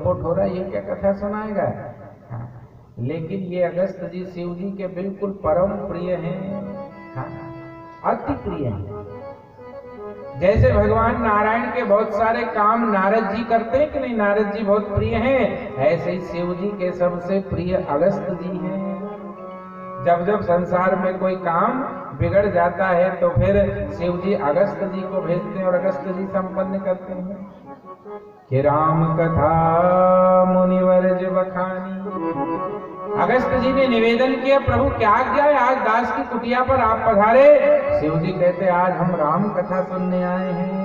लोटपोट हो रहा है, ये क्या कथा सुनाएगा। हाँ, लेकिन ये अगस्त जी शिव जी के बिल्कुल परम प्रिय हैं। हाँ, अति प्रिय हैं। जैसे भगवान नारायण के बहुत सारे काम नारद जी करते हैं कि नहीं, नारद जी बहुत प्रिय हैं, ऐसे ही शिव जी के सबसे प्रिय अगस्त जी हैं। जब जब संसार में कोई काम बिगड़ जाता है तो फिर शिव जी अगस्त जी को भेजते हैं और अगस्त जी संपन्न करते हैं कि राम कथा मुनिवर्ज बखानी। अगस्त जी ने निवेदन किया, प्रभु क्या आज्ञा है, आज दास की कुटिया पर आप पधारे। शिव जी कहते, आज हम राम कथा सुनने आए हैं।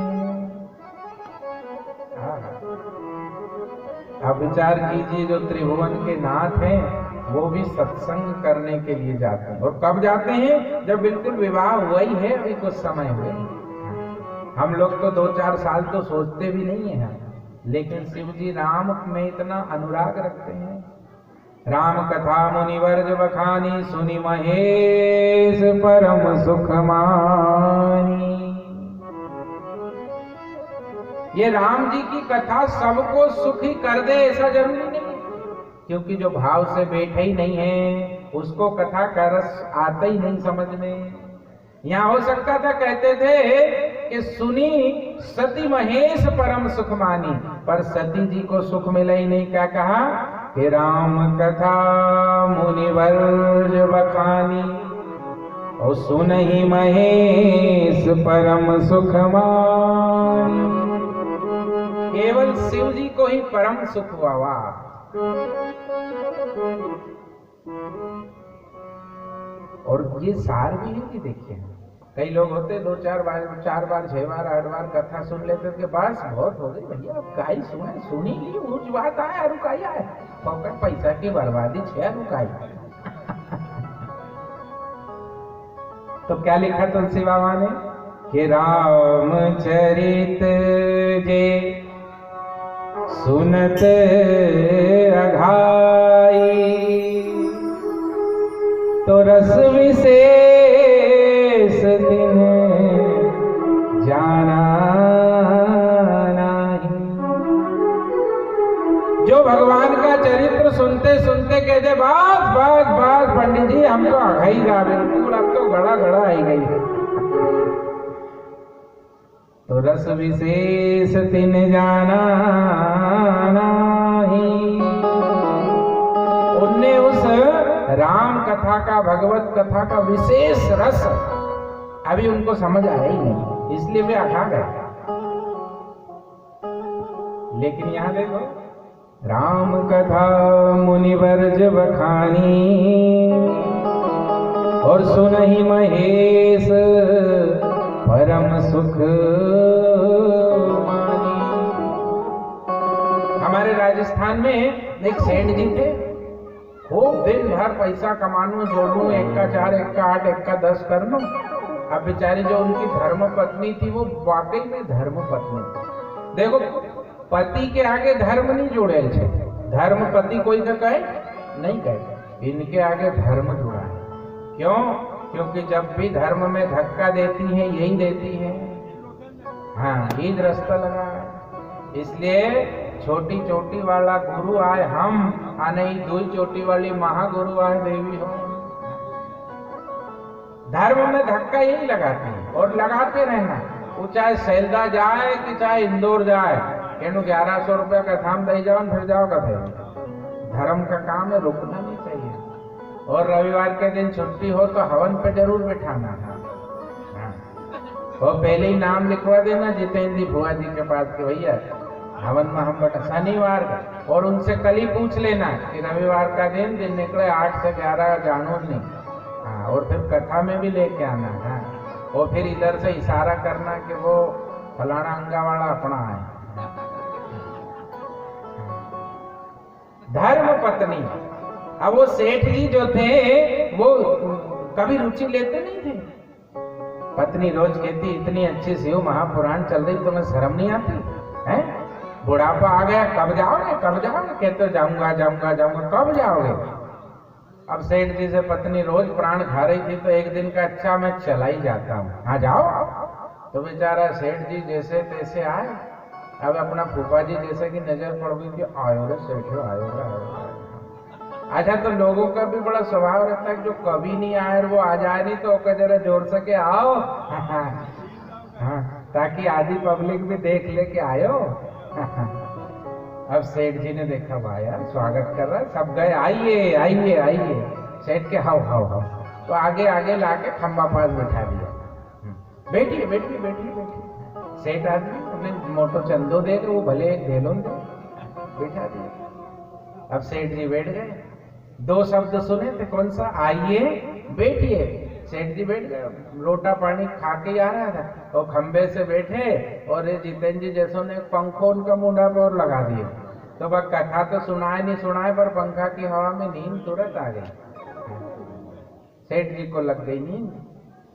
अब विचार कीजिए, जो त्रिभुवन के नाथ हैं वो भी सत्संग करने के लिए जाते हैं। और कब जाते हैं, जब बिल्कुल विवाह हुआ ही है, अभी कुछ समय हुए। हम लोग तो 2-4 साल तो सोचते भी नहीं है, लेकिन शिव जी राम में इतना अनुराग रखते हैं। राम कथा मुनिवर्ज बखानी, सुनी महेश परम सुख मानी। ये राम जी की कथा सबको सुखी कर दे ऐसा जरूरी नहीं, क्योंकि जो भाव से बैठे ही नहीं है उसको कथा का रस आता ही नहीं समझ में। यहाँ हो सकता था कहते थे कि सुनी सती महेश परम सुख मानी, पर सती जी को सुख मिला ही नहीं। क्या कहा कि राम कथा मुनिवर्ज बखानी और सुनहि महेश परम सुख मानी। केवल शिव जी को ही परम सुख हुआ। और ये सार भी है कि देखिए, कई लोग होते 2-4 बार 4 बार 6 बार 8 बार कथा सुन लेते के बस बहुत हो गई भैया, अब काई सुनी ली, ऊंच बात आए रुकाई आए, पॉकेट पैसा की बर्बादी छे रुकाई। तो क्या लिखा तुलसी बाबा ने कि रामचरित जे सुनत अघाई, तो रस विशेष दिन जाना नहीं। जो भगवान का चरित्र सुनते सुनते कहते बात बात बात पंडित जी हम तो अघाई गा, बिल्कुल अब तो गड़ा गड़ा आई गई है, तो रस विशेष दिन जाना नहीं। उनने उस राम कथा का, भगवत कथा का विशेष रस अभी उनको समझ आया ही नहीं, इसलिए वे अघा गए। लेकिन यहां देखो, राम कथा मुनिवर्ज बखानी और सुनहि महेश परम सुख मानी। हमारे राजस्थान में एक सेठ जी थे, खूब दिन भर पैसा कमानू, जोड़ू, 1 का 4, 1 का 8, 1 का 10 करनू। अब बेचारी जो उनकी धर्म पत्नी थी वो वाकई में धर्म पत्नी थी। देखो, पति के आगे धर्म नहीं जोड़े छे, धर्म पति कोई का कहे नहीं कहे, इनके आगे धर्म जुड़ा है। क्यों? क्योंकि जब भी धर्म में धक्का देती है यही देती है। हाँ, ईद रास्ता लगा है, इसलिए छोटी चोटी वाला गुरु आए हम, नहीं 2 चोटी वाली महागुरु आए देवी हो। धर्म में धक्का यही लगाते हैं और लगाते रहना। वो चाहे सैलदा जाए कि चाहे इंदौर जाए, कहूँ 1100 रुपया का थाम दे जाओ फिर जाओ कथे। धर्म का काम है, रुकना नहीं चाहिए। और रविवार के दिन छुट्टी हो तो हवन पे जरूर बिठाना है। और पहले ही नाम लिखवा देना जितेंद्र भुआ जी के पास कि भैया हवन में हम बटा शनिवार का, और उनसे कल ही पूछ लेना कि रविवार का दिन निकले 8 से 11 जानो नहीं। हाँ, और फिर कथा में भी लेके आना है, और फिर इधर से इशारा करना कि वो फलाना अंगा वाला अपना है। धर्म पत्नी। अब वो सेठ जी जो थे वो कभी रुचि लेते नहीं थे। पत्नी रोज कहती, इतनी अच्छी शिव महापुराण चल रही, तुम्हें शर्म नहीं आती है? बुढ़ापा आ गया, कब जाओगे कब जाओगे? कहते जाऊंगा जाऊंगा जाऊंगा, कब जाओगे? अब सेठ जी से पत्नी रोज प्राण खा रही थी तो एक दिन का, अच्छा मैं चला ही जाता हूँ, हाँ जाओ। तो बेचारा सेठ जी जैसे तैसे आए, अब अपना फूफा जी जैसे कि नजर पड़ गई कि आयो रे सेठ आयो रे आयो। अच्छा, तो लोगों का भी बड़ा स्वभाव रहता है, जो कभी नहीं आए वो आ जाए नहीं तो ओका जरा जोर से के आओ हाँ, ताकि आधी पब्लिक भी देख ले के आयो। अब सेठ जी ने देखा भाई यार स्वागत कर रहा है, सब गए आइए आइए आइए। सेठ के हाउ हाउ हाउ, तो आगे आगे लाके खंबा पास बैठा दिया। बैठिए बैठिए बैठिए बैठिए। सेठ आदमी अपने मोटो चंदो दे वो भले एक धेलोन दे, बैठा दिया। अब सेठ जी बैठ गए, दो शब्द सुने थे, कौन सा? आइए बैठिए। सेठ जी बैठ गए, लोटा पानी खा के आ रहा था, तो खंबे से बैठे और ये जितेंद्र जी जैसों ने पंखो उनका मुंडा पे और लगा दिए। तो वह कथा तो सुनाए नहीं सुनाए, पर पंखा की हवा में नींद तुरंत आ गई। सेठ जी को लग गई नींद।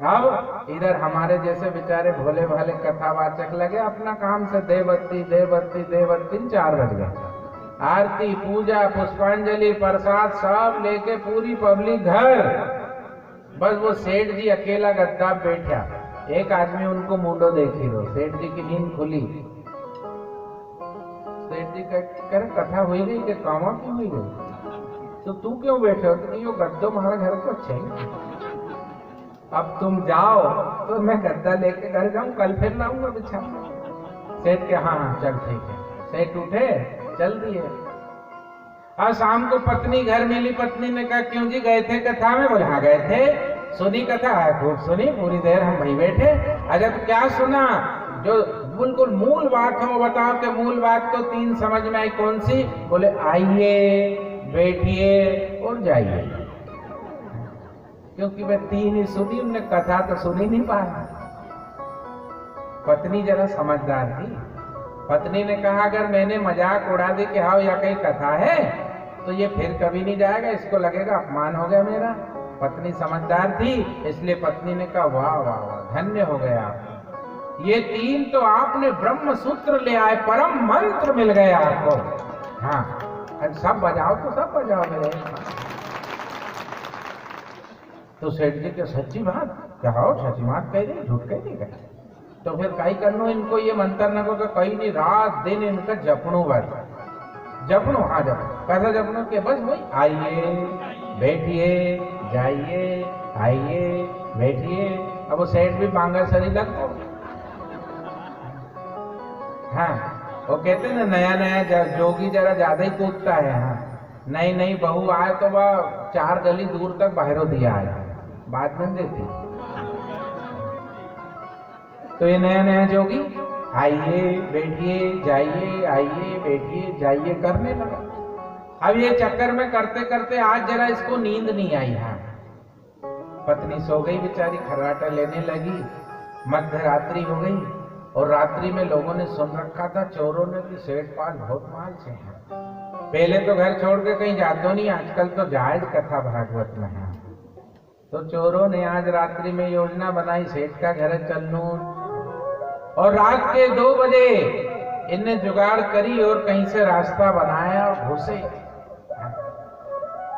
अब इधर हमारे जैसे बेचारे भोले भाले कथावाचक लगे अपना काम से, देवत्ती देवत्ती देवत्ती 4 बज गए। आरती पूजा पुष्पांजलि प्रसाद सब लेके पूरी पब्लिक घर, बस वो सेठ जी अकेला गद्दा बैठा। एक आदमी उनको मुंडो देखी रो, सेठ जी की नींद खुली। सेठ जी कह कथा हुई गई कि कामा क्यों हुई गई? तो तू क्यों बैठे हो? तो यो गद्दो हमारे घर को अच्छे, अब तुम जाओ तो मैं गद्दा लेके घर जाऊं, कल फिर लाऊंगा बिछाऊंगा। सेठ के हाँ हाँ चल ठीक है। सेठ उठे चल दिए। और शाम को पत्नी घर मिली, पत्नी ने कहा क्यों जी गए थे कथा में? बोले हाँ गए थे। सुनी कथा? है खूब सुनी, पूरी देर हम वहीं बैठे। अच्छा तो क्या सुना? जो बिल्कुल मूल बात है वो बताओ। कि मूल बात तो 3 समझ में आई, कौन सी? बोले आइए बैठिए और जाइए। क्योंकि वे 3 ही सुनी, उनने कथा तो सुनी नहीं पाया। पत्नी जरा समझदार थी। पत्नी ने कहा अगर मैंने मजाक उड़ा दी कि हाँ या कहीं कथा है तो ये फिर कभी नहीं जाएगा, इसको लगेगा अपमान हो गया मेरा। पत्नी समझदार थी, इसलिए पत्नी ने कहा वाह वाह वाह धन्य हो गया आप, ये 3 तो आपने ब्रह्म सूत्र ले आए, परम मंत्र मिल गए आपको। हाँ सब बजाओ तो सब बजाओ मेरे। तो सेठ जी के सच्ची बात क्या हो? सच्ची बात कह दी, झूठ कह दी क्या? तो फिर कई करनो इनको ये मंत्र न को कहीं नहीं, रात दिन इनका जपनो बस जपनो। हाँ जपनो कैसा जपनो? के बस वही आइए बैठिए जाइए, आइए बैठिए। अब वो सेठ भी मांगा सरी लगता। हाँ वो कहते ना नया नया जोगी जरा ज्यादा ही कूदता है। हाँ नई नई बहू आए तो वह 4 गली दूर तक बाहरों दिया आए, बात नहीं देती। तो ये नया नया जोगी आइए बैठिए जाइए, आइए बैठिए जाइए करने लगा। अब ये चक्कर में करते करते आज जरा इसको नींद नहीं आई। हाँ पत्नी सो गई बेचारी, खर्राटा लेने लगी। मध्य रात्रि हो गई और रात्रि में लोगों ने सुन रखा था चोरों ने कि सेठ पास बहुत माल से है। पहले तो घर छोड़ के कहीं जातो नहीं, आजकल तो जायज कथा भागवत में है। तो चोरों ने आज रात्रि में योजना बनाई सेठ का घर चलनू, और रात के 2 बजे इनने जुगाड़ करी और कहीं से रास्ता बनाया और घुसे।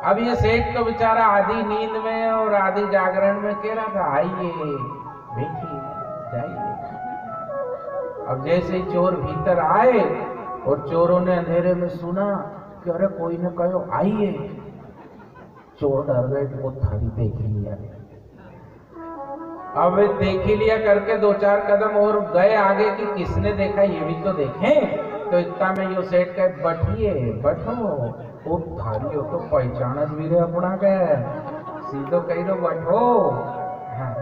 अब ये सेठ तो बेचारा आधी नींद में और आधी जागरण में कह रहा था आइए बैठिए जाइए। अब जैसे ही चोर भीतर आए और चोरों ने अंधेरे में सुना कि अरे कोई ने कहो आइए, चोर डर गए तो वो थाली देख लिया। अब देख ही लिया करके 2-4 कदम और गए आगे कि किसने देखा ये भी तो देखें। तो इतना में यो सेठ कहे बैठिए बैठो, वो थाली हो तो पहचान भी रहे अपना गए, सीधो कही दो बैठो। हाँ,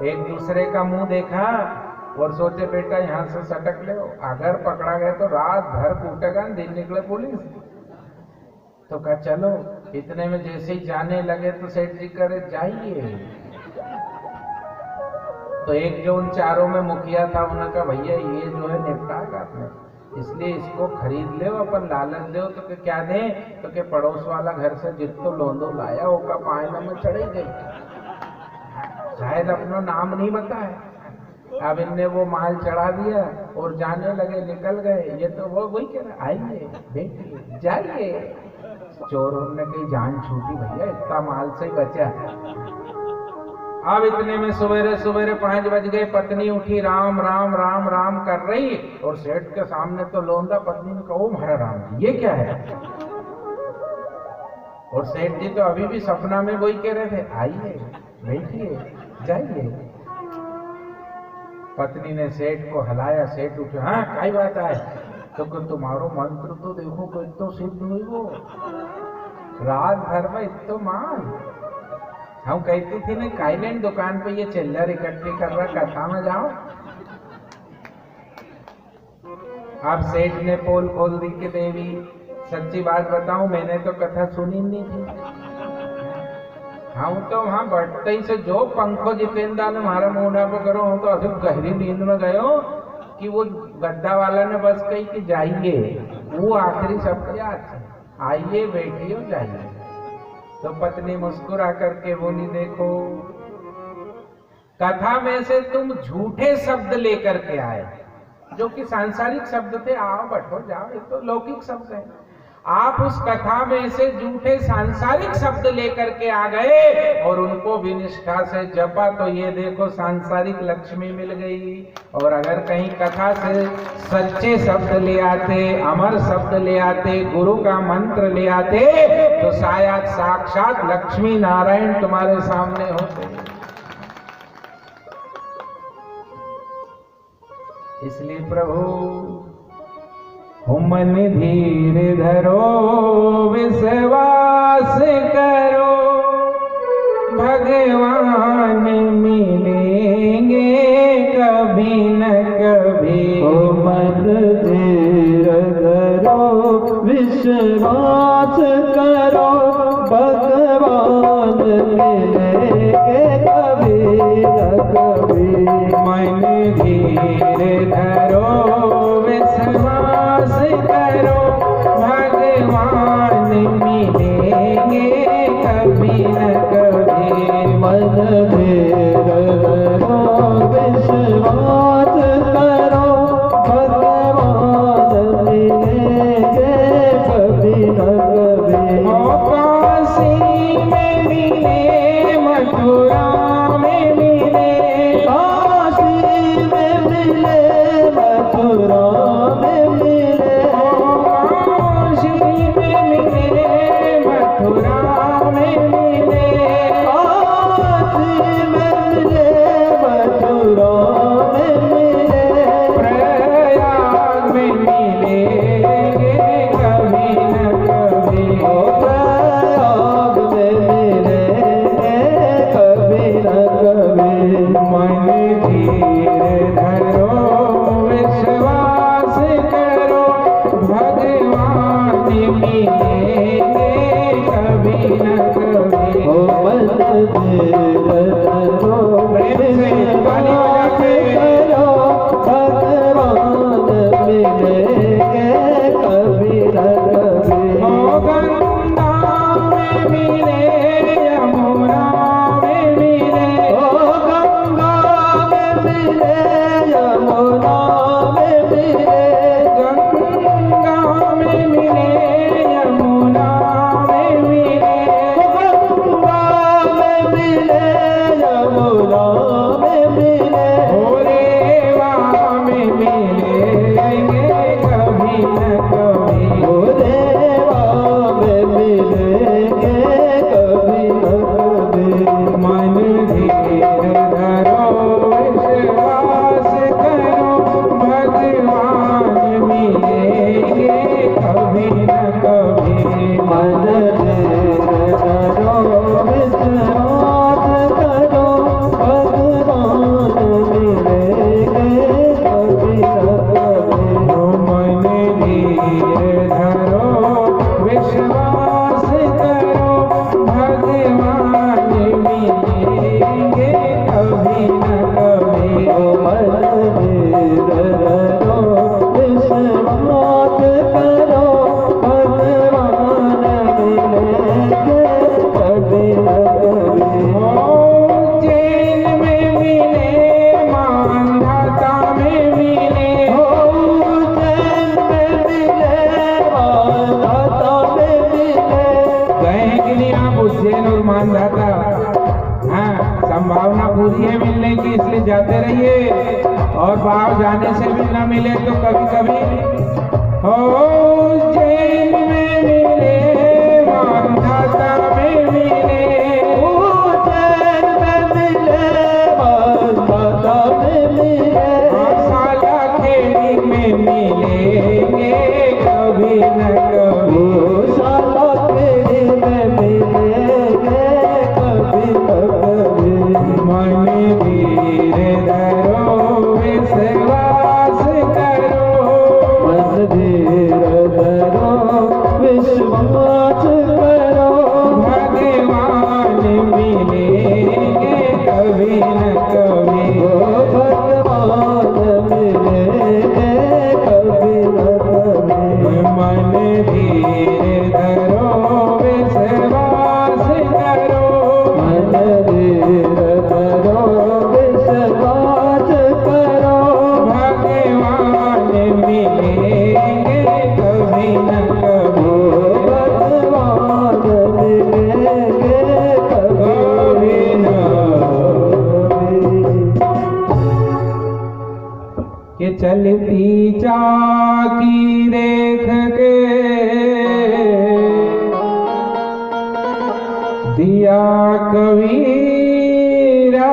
एक दूसरे का मुंह देखा और सोचे बेटा यहाँ से सटक ले, अगर पकड़ा गए तो रात भर कूटेगा, दिन निकले पुलिस। तो कहा चलो। इतने में जैसे ही जाने लगे तो सेठ जी करे जाइए। तो एक जो उन चारों में मुखिया था उन्होंने कहा भैया ये जो है निपटाएगा आपने, इसलिए इसको खरीद ले, अपन लालच दो। तो क्या दें? तो के पड़ोस वाला घर से जितो लोंदो लाया होगा पायना में चढ़ी गई, शायद अपना नाम नहीं बताया। अब इनने वो माल चढ़ा दिया और जाने लगे, निकल गए। ये तो वो वही कह रहा आइए बैठिए जाइए। चोरों ने कही जान छूटी भैया, इतना माल से बचा। अब इतने में सवेरे सवेरे 5 बज गए, पत्नी उठी, राम राम राम राम कर रही, और सेठ के सामने तो लोंदा। पत्नी ने कहा, ओ महाराज राम जी, ये क्या है? और सेठ जी तो अभी भी सपना में वही कह रहे थे, आइए बैठिए जाइए। पत्नी ने सेठ को हिलाया, सेठ उठे, हाँ क्या बात है? तो तुम्हारो मंत्र तो देखो कोई तो सिद्ध हुई, वो रात भर में इतो मान। हम कहती थी ना, काइलैंड दुकान पे ये चिल्लर इकट्ठी कर रहा, कथा में जाओ। अब सेठ ने पोल खोल दी कि देवी सच्ची बात बताऊं, मैंने तो कथा सुनी नहीं थी। हम तो वहां बढ़ते ही से जो पंखो जितेंद्र ने हमारा मुंडा पे करो, हम तो अभी गहरी नींद में गयो कि वो गद्दा वाला ने बस कही कि जाइए, वो आखिरी शब्द याद है, आइए बैठिए जाइए। तो पत्नी मुस्कुरा करके बोली, देखो कथा में से तुम झूठे शब्द लेकर के आए, जो कि सांसारिक शब्द थे, आओ बैठो जाओ, ये तो लौकिक शब्द है। आप उस कथा में से झूठे सांसारिक शब्द लेकर के आ गए और उनको भी निष्ठा से जपा, तो ये देखो सांसारिक लक्ष्मी मिल गई। और अगर कहीं कथा से सच्चे शब्द ले आते, अमर शब्द ले आते, गुरु का मंत्र ले आते, तो शायद साक्षात लक्ष्मी नारायण तुम्हारे सामने होते। इसलिए प्रभु मन धीर धरो, विश्वास करो, भगवान मिलेंगे कभी न कभी। मन धीर धरो, विश्वास करो, भगवान मिलेंगे कभी न कभी। मन धीर धरो, विश्वास करो, भगवान मिलेंगे कभी न कभी। मन धीर धरो, विश्वास करो, भगवान मिलेंगे कभी न कभी। काशी में मिले, मथुरा में मिले, काशी में मिले, मथुरा में मिले, काशी में मिले, मथुरा में मिले, काशी में मिले, मथुरा में मिले, प्रयाग में मिलेंगे कभी न कभी। प्रयाग में मिलेंगे कभी न कभी। मन धीर धरो, विश्वास करो, भगवान मिलेंगे कभी न कभी। मन धीर धरो, विश्वास करो, भगवान मिलेंगे कभी न कभी। गंगा में मिले, यमुना में मिले, गंगा में मिले, यमुना में मिले, गंगा में मिले, यमुना में मिले, गंगा में मिले, यमुना में मिले, रेवा में मिलेंगे कभी न कभी। रेवा में मिलेंगे कभी न कभी। मन धीर धरो, विश्वास करो, भगवान मिलेंगे कभी न कभी। मन धीर धरो, विश्वास करो, भगवान मिलेंगे कभी न कभी। मन धीर धरो, विश्वास करो, भगवान मिलेंगे कभी न कभी। मन धीर धरो, विश्वास करो, भगवान मिलेंगे कभी न कभी। उज्जैन में मिले, मांधाता में मिले, उज्जैन में मिले, मांधाता में मिले। गए हैं कि नहीं आप उज्जैन और मांधाता? हाँ, संभावना पूरी है मिलने की, इसलिए जाते रहिए। और बाहर जाने से भी न मिले तो कभी कभी हो उज्जैन में मिले, मानधाता में मिले, उज्जैन में मिले, मानधाता में मिले, साला खेड़ी में मिलेंगे कभी न कभी, साला खेड़ी में मिलेंगे कभी न कभी। मन धीरे धरो विश्वास करो, मन धीरे धरो विश्वास करो, भगवान मिलेंगे कभी न कभी, भगवान मिलेंगे कभी न कभी। मन धीरे धरो विश्वास करो, मन धीरे धरो विश्वास करो, भगवान मिलेंगे कभी न कभी, भगवान मिलेंगे कभी न कि चलती चाकी देख के दिया कबीरा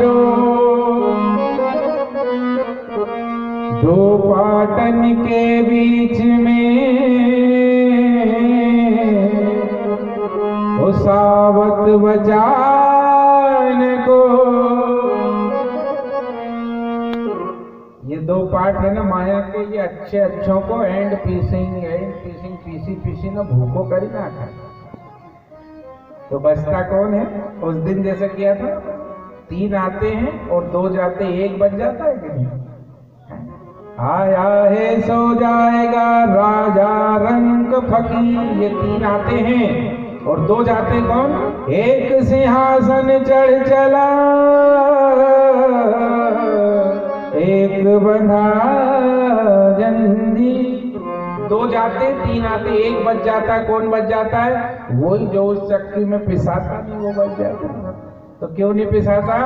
रो, दो पाटन के बीच में उस सावत बचान को। ये दो पार्ट है ना माया के, ये अच्छे अच्छों को एंड पीसिंग पीसी पीसी ना भूखो करी ना खा, तो बचता कौन है? उस दिन जैसे किया था, 3 आते हैं और 2 जाते, 1 बच जाता है कि नहीं? आया है सो जाएगा राजा रंग फकीर, ये 3 आते हैं और 2 जाते कौन? एक सिंहासन चढ़ चला, एक बंधा जंजीर। 2 जाते 3 आते, 1 बच जाता, कौन बच जाता है? वही जो उस चक्की में पिसाता नहीं, वो बच जाता है। तो क्यों नहीं पिसाता?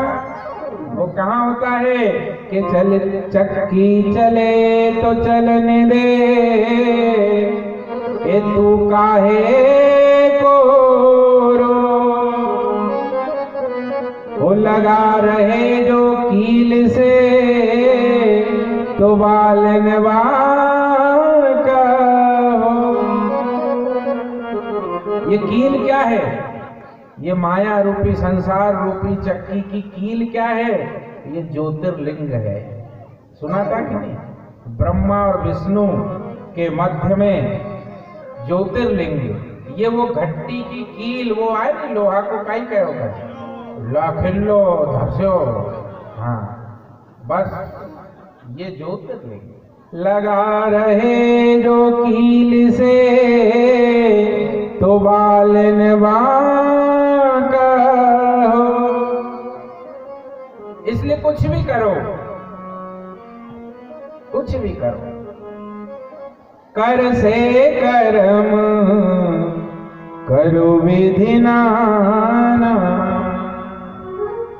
वो कहाँ होता है कि चल चक्की चले तो चलने दे, ए तू काहे को रो, वो लगा रहे जो कील से तो बालनवा का हो। ये कील क्या है? ये माया रूपी संसार रूपी चक्की की कील क्या है? ये ज्योतिर्लिंग है। सुना था कि नहीं? ब्रह्मा और विष्णु के मध्य में ज्योतिर्लिंग, ये वो घट्टी की कील, वो आए नहीं लोहा को काई कहो कर लाखिल्लो धस्यो, हाँ बस ये ज्योतिर्लिंग। लगा रहे जो कील से तो बालनवा का हो। इसलिए कुछ भी करो, कुछ भी करो, कर से कर्म करो विधि नाना।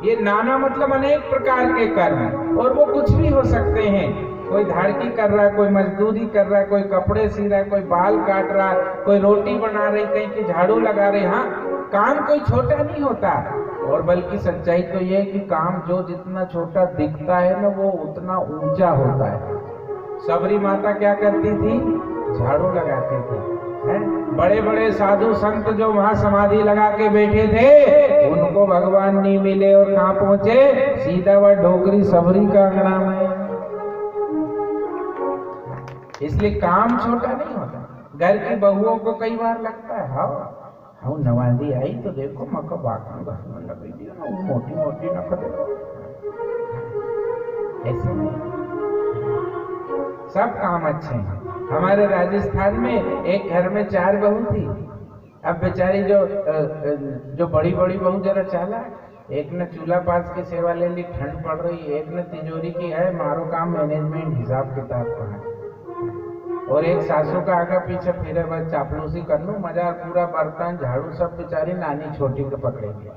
ये नाना मतलब अनेक प्रकार के कर्म, और वो कुछ भी हो सकते हैं। कोई धाड़की कर रहा है, कोई मजदूरी कर रहा है, कोई कपड़े सी रहा है, कोई बाल काट रहा है, कोई रोटी बना रही, कहीं की झाड़ू लगा रही। हाँ, काम कोई छोटा नहीं होता, और बल्कि सच्चाई तो ये है कि काम जो जितना छोटा दिखता है ना, वो उतना ऊंचा होता है। सबरी माता क्या करती थी? झाड़ू लगाती थी। बड़े बड़े साधु संत जो वहां समाधि लगा के बैठे थे, उनको भगवान नहीं मिले, और कहाँ पहुंचे? सीधा वह ढोकरी सबरी का अंगना में। इसलिए काम छोटा नहीं होता। घर की बहुओं को कई बार लगता है, हाँ नवाजी आई तो देखो मका बाकी घसने लगी थी ना, वो मोटी मोटी न कर, ऐसे नहीं, सब काम अच्छे हैं। हमारे राजस्थान में एक घर में 4 बहू थी। अब बेचारी जो बड़ी बड़ी बहू जरा चाला, एक ने चूल्हा पास की सेवा ले ली, ठंड पड़ रही, एक ने तिजोरी की है, मारो काम मैनेजमेंट हिसाब किताब का है, और एक सासू का आगे पीछे फिरे, बस चापलूसी कर लूं, मजा, पूरा बर्तन झाड़ू सब बेचारी नानी छोटी को पकड़ेगी।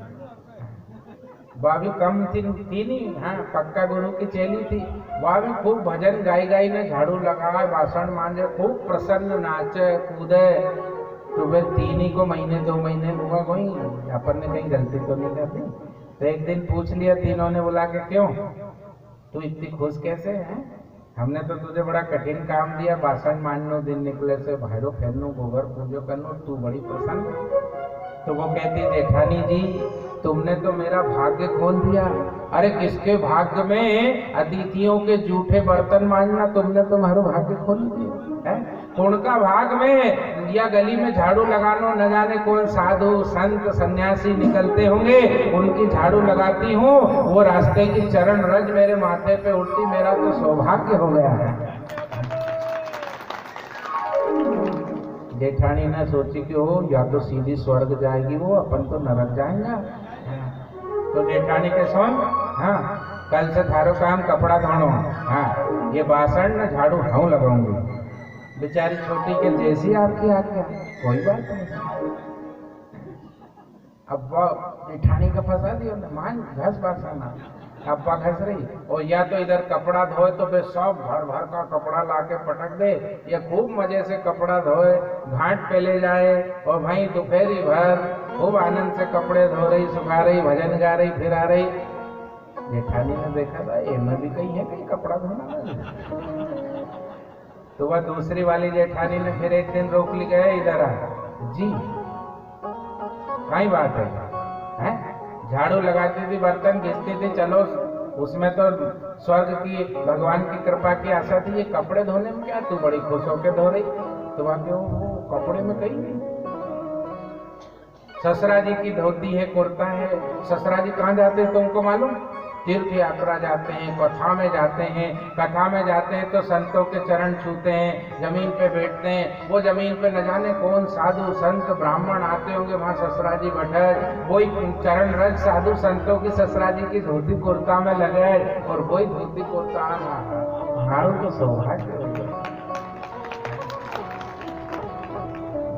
वह भी कम थी नहीं, हाँ पक्का गुरु की चेली थी। वह भी खूब भजन गाई गाई ने झाड़ू लगाए, बासन मांजे, खूब प्रसन्न नाचे कूदे। तो वे 3 को महीने 2 महीने हुआ, कोई अपन ने कहीं गलती तो नहीं कर दी। तो एक दिन पूछ लिया तीनों ने, बुला के, क्यों तू इतनी खुश कैसे है? हमने तो तुझे बड़ा कठिन काम दिया, बासन माननो, दिन निकले से भाईरो फेरनो, गोबर पूजो करनो, तू बड़ी प्रसन्न। तो वो कहती, जेठानी जी तुमने तो मेरा भाग्य खोल दिया। अरे किसके भाग्य में अतिथियों के जूठे बर्तन मांजना, तुमने तो हमारा भाग्य खोल दिया है। उनका भाग में या गली में झाड़ू लगाना, न जाने कौन साधु संत सन्यासी निकलते होंगे, उनकी झाड़ू लगाती हूँ, वो रास्ते की चरण रज मेरे माथे पे उठती, मेरा तो सौभाग्य हो गया है। जेठानी ने सोची कि वो या तो सीधी स्वर्ग जाएगी, वो अपन तो नरक जाएंगे। तो जेठानी के सोन, हाँ कल से थारो काम कपड़ा धोनो, हाँ ये बासन न झाड़ू हाँ लगाऊंगी। बेचारी छोटी के जैसी आपकी आज्ञा, कोई बात नहीं। अब्बा जेठानी का फंसा दिया, मान घस बासाना, अब्बा घस रही, और या तो इधर कपड़ा धोए तो वे सब भर भर का कपड़ा लाके पटक दे, या खूब मजे से कपड़ा धोए, घाट पे ले जाए, और भाई दोपहरी भर खूब आनंद से कपड़े धो रही, सुखा रही, भजन गा रही, फिर आ रही। जेठानी ने देखा था एम भी कहीं है, कहीं कपड़ा धोना। तो वह दूसरी वाली जेठानी ने फिर एक दिन रोक ली, गए इधर आ जी, कई बात है? झाड़ू लगाती थी, बर्तन घिसती थी, चलो उसमें तो स्वर्ग की भगवान की कृपा की आशा थी, ये कपड़े धोने में क्या तू बड़ी खुश होकर धो रही? तो वहां क्यों वो कपड़े में कहीं नहीं। ससुरा जी की धोती है, कुर्ता है। ससुरा जी कहाँ जाते हैं तुमको मालूम? तीर्थ यात्रा जाते हैं, कथा में जाते हैं। कथा में जाते हैं तो संतों के चरण छूते हैं, जमीन पे बैठते हैं। वो जमीन पे न जाने कौन साधु संत ब्राह्मण आते होंगे, वहाँ ससुरा जी बैठे, वही चरण रज साधु संतों की ससुरा जी की धोती कुर्ता में लगे, और वही धोती कुर्ता हारू तो सौभाग्य हो गया।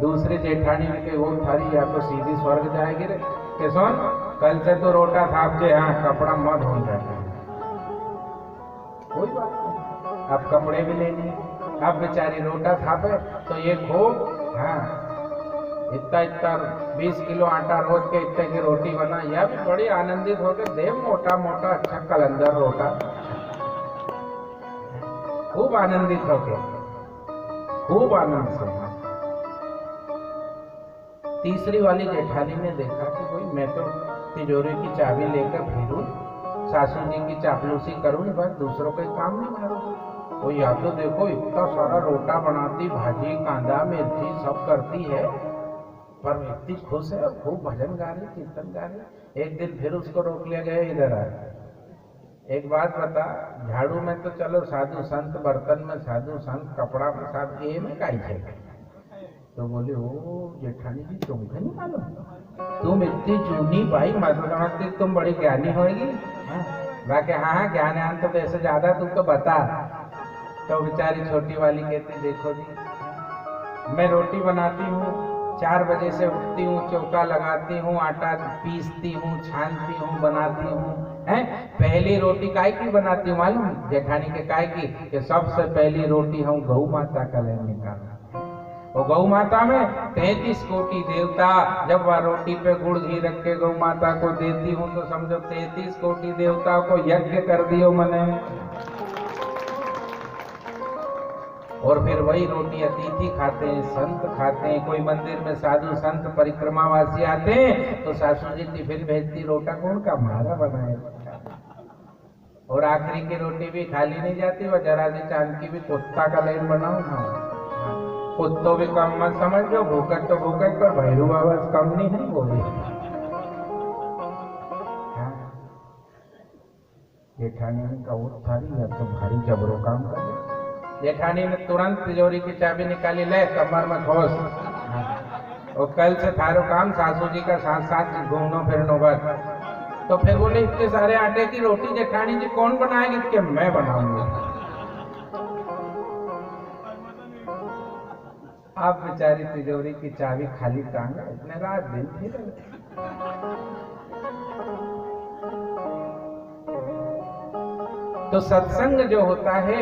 दूसरी जेठानी ने कही, वो थारी या तो सीधी स्वर्ग जाएगी रे, के सुन कल से तो रोटा थाप जे, हाँ कपड़ा मत हो जाता। कोई बात नहीं, अब कपड़े भी ले लिए। अब बेचारी रोटा थापे तो ये खूब, हाँ इतना इतना 20 किलो आटा रोज के इतने की रोटी बना, यह भी बड़ी आनंदित होकर दे, मोटा मोटा अच्छा कलंदर रोटा, खूब आनंदित होके, खूब आनंद से। तीसरी वाली जेठानी ने देखा कि कोई मैं तो तिजोरी की चाबी लेकर फिरूं, सासू जी की चापलूसी करूं, बस दूसरों के काम नहीं मारूं। वो या तो देखो इतना सारा रोटा बनाती, भाजी कांदा मिर्ची सब करती है, पर इतनी खुश है, खूब भजन गा रही, कीर्तन गा रही। एक दिन फिर उसको रोक लिया गया, इधर आ, एक बात बता, झाड़ू में तो चलो साधु संत, बर्तन में साधु संत, कपड़ा में साधु, ये में काई है? तो बोले, ओ जेठानी जी तुमको नहीं मालूम, तुम इतनी जूनी भाई, मैं तो समझती तुम बड़ी ज्ञानी होगी। बाकी हाँ ज्ञान तो ऐसे ज्यादा तुम तो बता। तो बेचारी छोटी वाली कहती, देखो जी मैं रोटी बनाती हूँ, 4 बजे से उठती हूँ, चौका लगाती हूँ, आटा पीसती हूँ, छानती हूँ, बनाती हूँ। पहली रोटी काय की बनाती हूँ मालूम? जेठानी के काय की, कि सबसे पहली रोटी हम गौ माता का ले निकालना। और गौ माता में 33 कोटि देवता, जब वह रोटी पे गुड़ घी रख के गौ माता को देती हूँ तो समझो 33 कोटि देवताओं को यज्ञ कर दियो मैंने। और फिर वही रोटी अतिथि खाते हैं, संत खाते हैं। कोई मंदिर में साधु संत परिक्रमावासी आते हैं तो सासू जी टिफिन भेजती, रोटा कौन का मारा बनाए। और आखिरी की रोटी भी खाली नहीं जाती, वह जरा सी चांद की भी कुत्ता का लेन बनाओ ना, कुत्तो भी कम मत समझो, भूकट तो भूकट, पर भैरू बाबा कम नहीं है वो भी। जेठानी ने कहा, वो थारी या तो भारी जबरो काम कर। जेठानी ने तुरंत तिजोरी की चाबी निकाली, ले कमर में खोस, और कल से थारो काम सासू जी का साथ साथ घूमनो फिरनो बस। तो फिर बोले, इतने सारे आटे की रोटी जेठानी जी कौन बनाएगी? कि मैं बनाऊंगी। आप बेचारी तिजोरी की चाबी खाली टांगा, इतने रात दिन फिर तो सत्संग जो होता है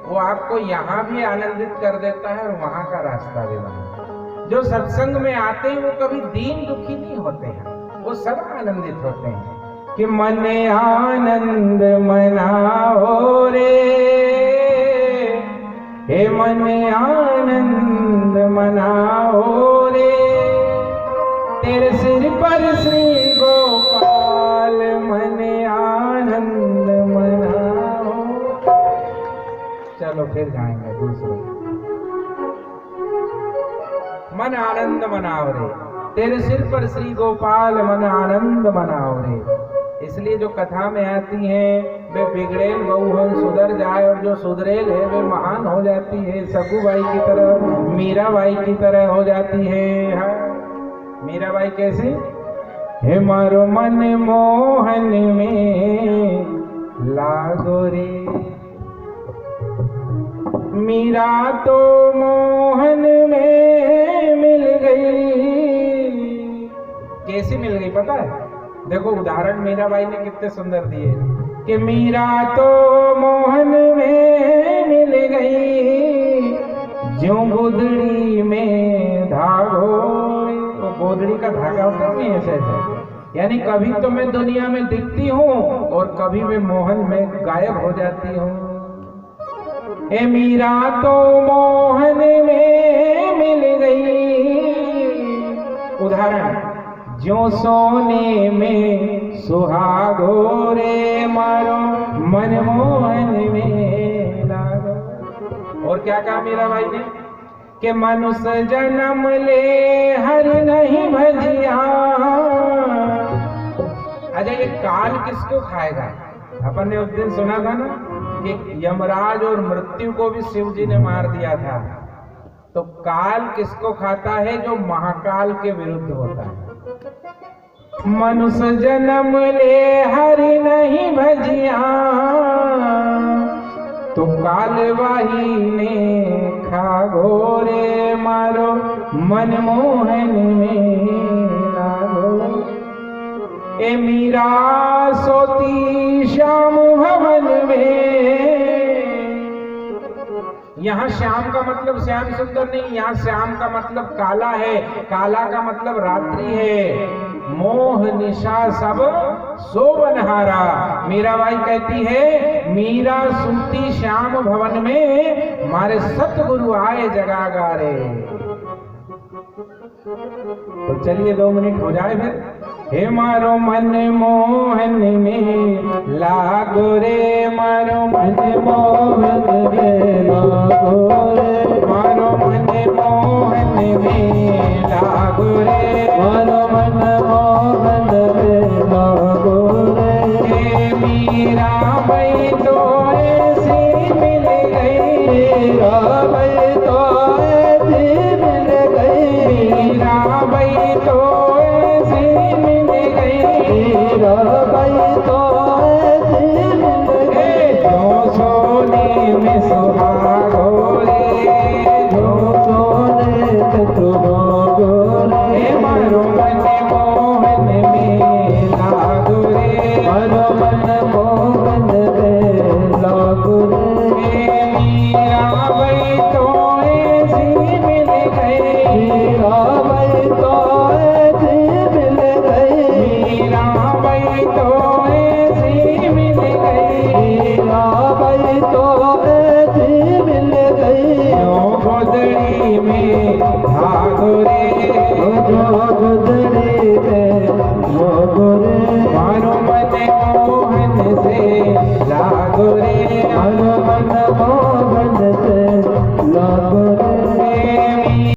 वो आपको यहाँ भी आनंदित कर देता है और वहां का रास्ता भी बनाता है। जो सत्संग में आते हैं वो कभी दीन दुखी नहीं होते हैं, वो सब आनंदित होते हैं कि मन आनंद मनाओ रे, हे मन आनंद मनाओ रे, तेरे सिर पर श्री गोपाल मन आनंद मनाओ। चलो फिर गाएंगे दूसरे। मन आनंद मनाओ रे, तेरे सिर पर श्री गोपाल मन आनंद मनाओ रे। इसलिए जो कथा में आती हैं वे बिगड़ेल बहु सुधर जाए, और जो सुधरेल है वे महान हो जाती है, सगुबाई की तरह, मीराबाई की तरह हो जाती है। हाँ, मीराबाई कैसे? हे मारो मन मोहन में लागो रे, मीरा तो मोहन में मिल गई। कैसे मिल गई पता है? देखो उदाहरण मीराबाई ने कितने सुंदर दिए कि मीरा तो मोहन में मिल गई, जो गोदड़ी में धागो। तो गोदड़ी का धागा होता नहीं ऐसे, यानी कभी तो मैं दुनिया में दिखती हूँ और कभी मैं मोहन में गायब हो जाती हूँ। ए मीरा तो मोहन में मिल गई। उदाहरण, जो सोने में सुहागो रे, मारो मन मोहन में लागो। और क्या कहा मीराबाई ने कि मनुष्य जन्म ले हर नहीं भजिया। अच्छा, ये काल किसको खाएगा? अपन ने उस दिन सुना था ना कि यमराज और मृत्यु को भी शिव जी ने मार दिया था। तो काल किसको खाता है? जो महाकाल के विरुद्ध होता है। मनुष्य जन्म ले हरि नहीं भजिया, तो कालवाही ने खा घोरे, मारो मन मोहन में लागो। ए मीरा सोती श्याम भवन में। यहाँ श्याम का मतलब श्याम सुंदर नहीं, यहाँ श्याम का मतलब काला है। काला का मतलब रात्रि है। मोह निशा सब सोवनहारा। मीराबाई कहती है मीरा सुनती श्याम भवन में, मारे सतगुरु आए जगागारे। तो चलिए 2 मिनट हो जाए फिर। हे मारो मन मोहन में लागो रे, मारो मन मोहन में लागो रे, मारो मन मोहन में लागो रे, मारो मन मोहन में लागो रे। मीराबाई तो ऐसी मिल गई, मीराबाई तो ऐसी मिल गई, मीराबाई तो ऐसी मिल गई, मीराबाई तो ऐसी मिल गई। जो सोने में सुहागो रे, जो सोने में सुहागो रे, मारो मन मोहन में लागो रे, मारो मन मोहन में लागो रे। मीराबाई तो ऐसी मिल गई, मीराबाई तो ऐसी मिल गई, मीराबाई तो ऐसी मिल गई, मीराबाई तो ऐसी मिल गई। जो गोदड़ी में भागो रे, जो गोदड़ी में भागो रे, मारो मन मोहन से लागो रे, मारो मन मोहन